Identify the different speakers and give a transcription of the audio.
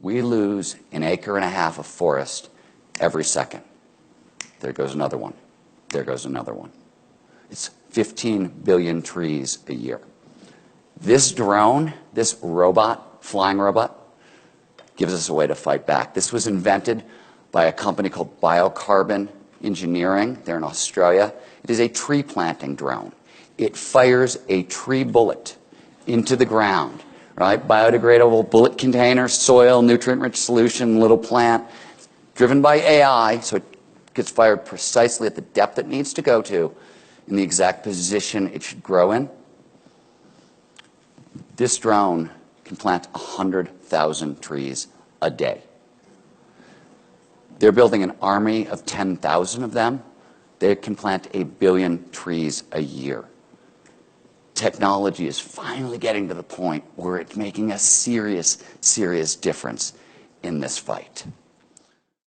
Speaker 1: We lose an acre and a half of forest every second. There goes another one. There goes another one. It's 15 billion trees a year. This drone, this robot, flying robot, gives us a way to fight back. This was invented by a company called BioCarbon Engineering. They're in Australia. It is a tree planting drone. It fires a tree bullet into the ground, right? Biodegradable bullet container, soil, nutrient-rich solution, little plant, driven by AI, so it gets fired precisely at the depth it needs to go to in the exact position it should grow in. This drone can plant 100,000 trees a day. They're building an army of 10,000 of them. They can plant 1 billion trees a year. Technology is finally getting to the point where it's making a serious, serious difference in this fight.